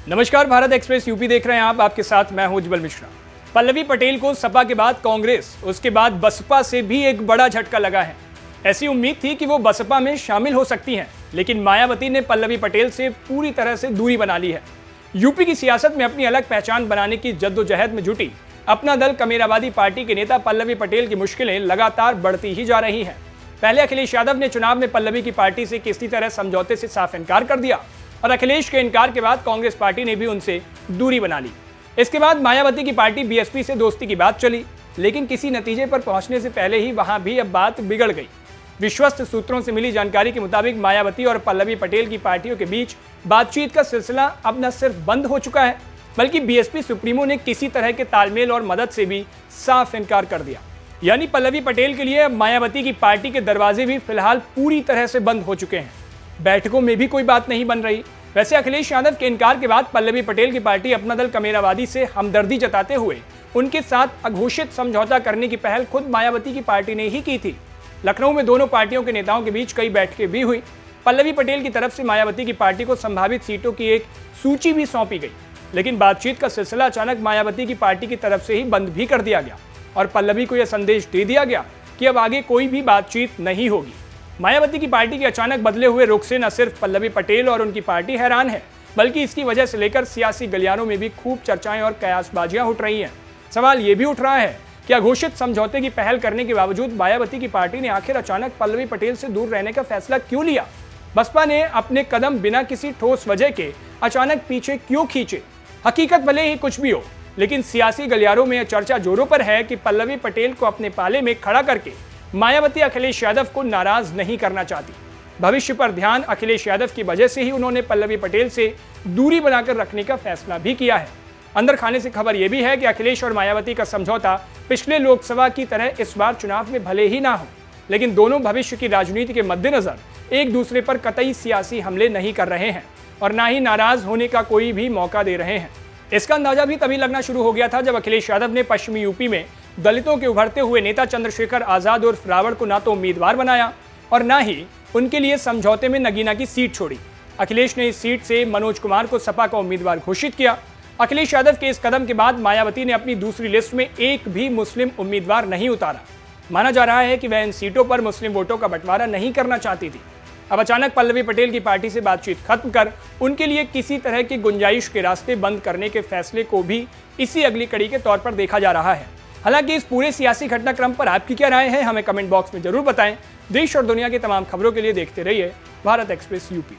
नमस्कार, Bharat express UP देख रहे हैं आप। आपके साथ मैं हूं उज्जवल मिश्रा। पल्लवी पटेल को सपा के बाद कांग्रेस, उसके बाद बसपा से भी एक बड़ा झटका लगा है। ऐसी उम्मीद थी कि वो बसपा में शामिल हो सकती हैं, लेकिन मायावती ने पल्लवी पटेल से पूरी तरह से दूरी बना ली है। यूपी की सियासत में अपनी अलग पहचान बनाने की जद्दोजहद में जुटी अपना दल कमेरावादी पार्टी के नेता पल्लवी पटेल की मुश्किलें लगातार बढ़ती ही जा रही हैं। पहले अखिलेश यादव ने चुनाव में पल्लवी की पार्टी से किसी तरह समझौते से साफ इनकार कर दिया और अखिलेश के इनकार के बाद कांग्रेस पार्टी ने भी उनसे दूरी बना ली। इसके बाद मायावती की पार्टी बीएसपी से दोस्ती की बात चली, लेकिन किसी नतीजे पर पहुंचने से पहले ही वहां भी अब बात बिगड़ गई। विश्वस्त सूत्रों से मिली जानकारी के मुताबिक मायावती और पल्लवी पटेल की पार्टियों के बीच बातचीत का सिलसिला अब न सिर्फ बंद हो चुका है, बल्कि बीएसपी सुप्रीमो ने किसी तरह के तालमेल और मदद से भी साफ इनकार कर दिया। यानी पल्लवी पटेल के लिए अब मायावती की पार्टी के दरवाजे भी फिलहाल पूरी तरह से बंद हो चुके हैं। बैठकों में भी कोई बात नहीं बन रही। वैसे अखिलेश यादव के इनकार के बाद पल्लवी पटेल की पार्टी अपना दल कमेरावादी से हमदर्दी जताते हुए उनके साथ अघोषित समझौता करने की पहल खुद मायावती की पार्टी ने ही की थी। लखनऊ में दोनों पार्टियों के नेताओं के बीच कई बैठकें भी हुई। पल्लवी पटेल की तरफ से मायावती की पार्टी को संभावित सीटों की एक सूची भी सौंपी गई, लेकिन बातचीत का सिलसिला अचानक मायावती की पार्टी की तरफ से ही बंद भी कर दिया गया और पल्लवी को यह संदेश दे दिया गया कि अब आगे कोई भी बातचीत नहीं होगी। मायावती की पार्टी के अचानक बदले हुए रुख से न सिर्फ पल्लवी पटेल और उनकी पार्टी हैरान है, बल्कि इसकी वजह से लेकर सियासी गलियारों में भी खूब चर्चाएं और कयासबाजियां उठ रही हैं। सवाल ये भी उठ रहा है कि अघोषित समझौते की पहल करने के बावजूद मायावती की पार्टी ने आखिर अचानक पल्लवी पटेल से दूर रहने का फैसला क्यों लिया। बसपा ने अपने कदम बिना किसी ठोस वजह के अचानक पीछे क्यों खींचे। हकीकत भले ही कुछ भी हो, लेकिन सियासी गलियारों में यह चर्चा जोरों पर है कि पल्लवी पटेल को अपने पाले में खड़ा करके मायावती अखिलेश यादव को नाराज नहीं करना चाहती। भविष्य पर ध्यान अखिलेश यादव की वजह से ही उन्होंने पल्लवी पटेल से दूरी बनाकर रखने का फैसला भी किया है। अंदर खाने से खबर यह भी है कि अखिलेश और मायावती का समझौता पिछले लोकसभा की तरह इस बार चुनाव में भले ही ना हो, लेकिन दोनों भविष्य की राजनीति के मद्देनजर एक दूसरे पर कतई सियासी हमले नहीं कर रहे हैं और ना ही नाराज होने का कोई भी मौका दे रहे हैं। इसका अंदाजा भी तभी लगना शुरू हो गया था जब अखिलेश यादव ने पश्चिमी यूपी में दलितों के उभरते हुए नेता चंद्रशेखर आजाद उर्फ रावण को ना तो उम्मीदवार बनाया और ना ही उनके लिए समझौते में नगीना की सीट छोड़ी। अखिलेश ने इस सीट से मनोज कुमार को सपा का उम्मीदवार घोषित किया। अखिलेश यादव के इस कदम के बाद मायावती ने अपनी दूसरी लिस्ट में एक भी मुस्लिम उम्मीदवार नहीं उतारा। माना जा रहा है कि वह इन सीटों पर मुस्लिम वोटों का बंटवारा नहीं करना चाहती थी। अब अचानक पल्लवी पटेल की पार्टी से बातचीत खत्म कर उनके लिए किसी तरह की गुंजाइश के रास्ते बंद करने के फैसले को भी इसी अगली कड़ी के तौर पर देखा जा रहा है। हालांकि इस पूरे सियासी घटनाक्रम पर आपकी क्या राय है, हमें कमेंट बॉक्स में जरूर बताएं। देश और दुनिया की तमाम खबरों के लिए देखते रहिए भारत एक्सप्रेस यूपी।